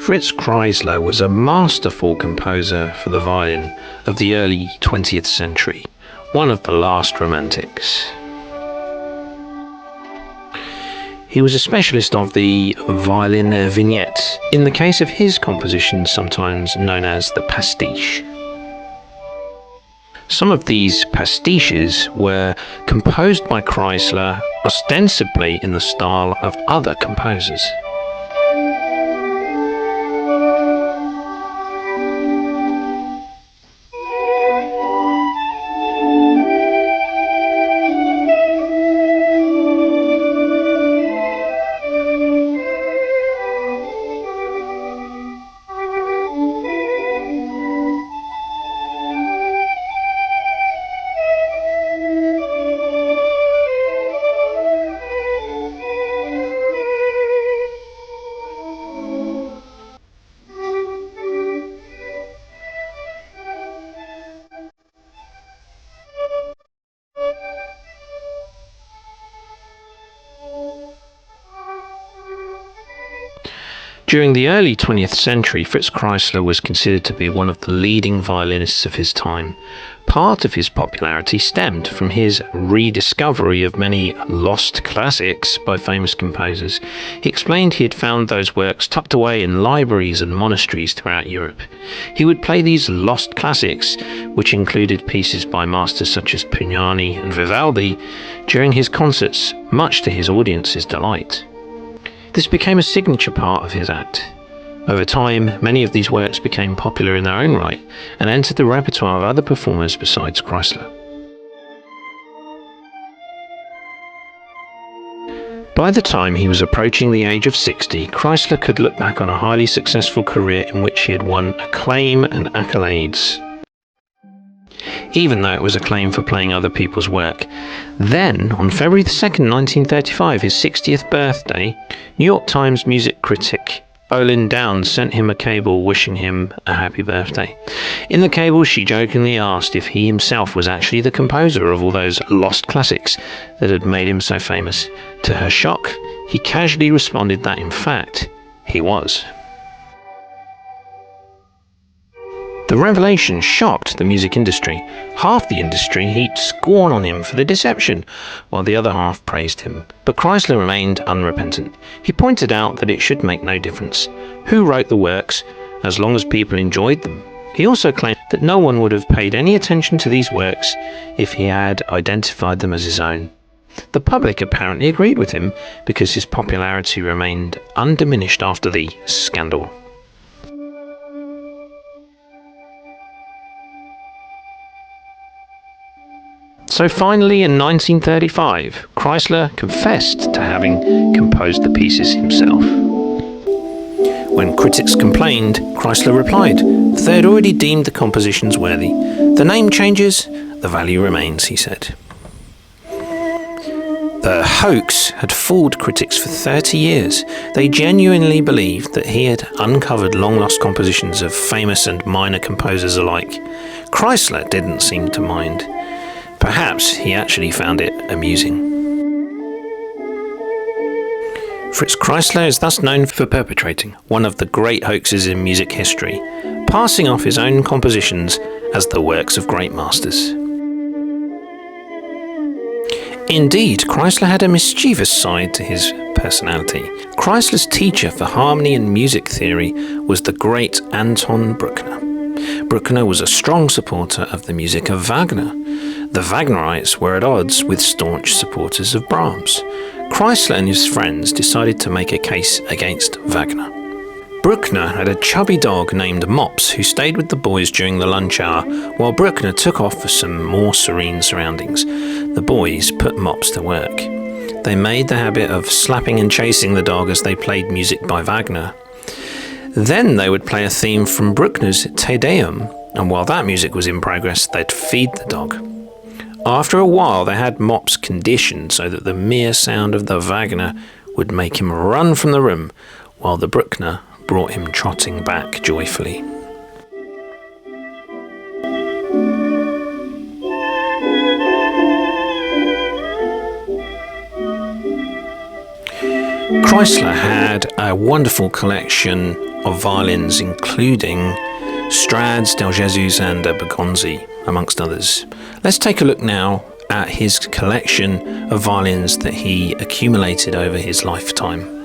Fritz Kreisler was a masterful composer for the violin of the early 20th century, one of the last romantics. He was a specialist of the violin vignette, in the case of his compositions sometimes known as the pastiche. Some of these pastiches were composed by Kreisler ostensibly in the style of other composers. During the early 20th century, Fritz Kreisler was considered to be one of the leading violinists of his time. Part of his popularity stemmed from his rediscovery of many lost classics by famous composers. He explained he had found those works tucked away in libraries and monasteries throughout Europe. He would play these lost classics, which included pieces by masters such as Pugnani and Vivaldi, during his concerts, much to his audience's delight. This became a signature part of his act. Over time, many of these works became popular in their own right and entered the repertoire of other performers besides Kreisler. By the time he was approaching the age of 60, Kreisler could look back on a highly successful career in which he had won acclaim and accolades, even though it was acclaim for playing other people's work. Then, on February 2nd, 1935, his 60th birthday, New York Times music critic Olin Downs sent him a cable wishing him a happy birthday. In the cable, she jokingly asked if he himself was actually the composer of all those lost classics that had made him so famous. To her shock, he casually responded that, in fact, he was. The revelation shocked the music industry. Half the industry heaped scorn on him for the deception, while the other half praised him. But Kreisler remained unrepentant. He pointed out that it should make no difference who wrote the works, as long as people enjoyed them. He also claimed that no one would have paid any attention to these works if he had identified them as his own. The public apparently agreed with him, because his popularity remained undiminished after the scandal. So finally, in 1935, Kreisler confessed to having composed the pieces himself. When critics complained, Kreisler replied that they had already deemed the compositions worthy. The name changes, the value remains, he said. The hoax had fooled critics for 30 years. They genuinely believed that he had uncovered long-lost compositions of famous and minor composers alike. Kreisler didn't seem to mind. Perhaps he actually found it amusing. Fritz Kreisler is thus known for perpetrating one of the great hoaxes in music history, passing off his own compositions as the works of great masters. Indeed, Kreisler had a mischievous side to his personality. Kreisler's teacher for harmony and music theory was the great Anton Bruckner. Bruckner was a strong supporter of the music of Wagner. The Wagnerites were at odds with staunch supporters of Brahms. Kreisler and his friends decided to make a case against Wagner. Bruckner had a chubby dog named Mops who stayed with the boys during the lunch hour, while Bruckner took off for some more serene surroundings. The boys put Mops to work. They made the habit of slapping and chasing the dog as they played music by Wagner. Then they would play a theme from Bruckner's Te Deum, and while that music was in progress, they'd feed the dog. After a while, they had Mops conditioned so that the mere sound of the Wagner would make him run from the room, while the Bruckner brought him trotting back joyfully. Kreisler had a wonderful collection of violins, including Strads, Del Jesus and Bergonzi, amongst others. Let's take a look now at his collection of violins that he accumulated over his lifetime.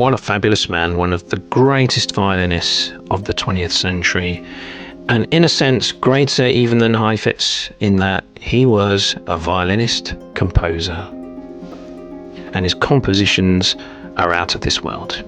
What a fabulous man, one of the greatest violinists of the 20th century, and in a sense greater even than FRITZ in that he was a violinist, composer, and his compositions are out of this world.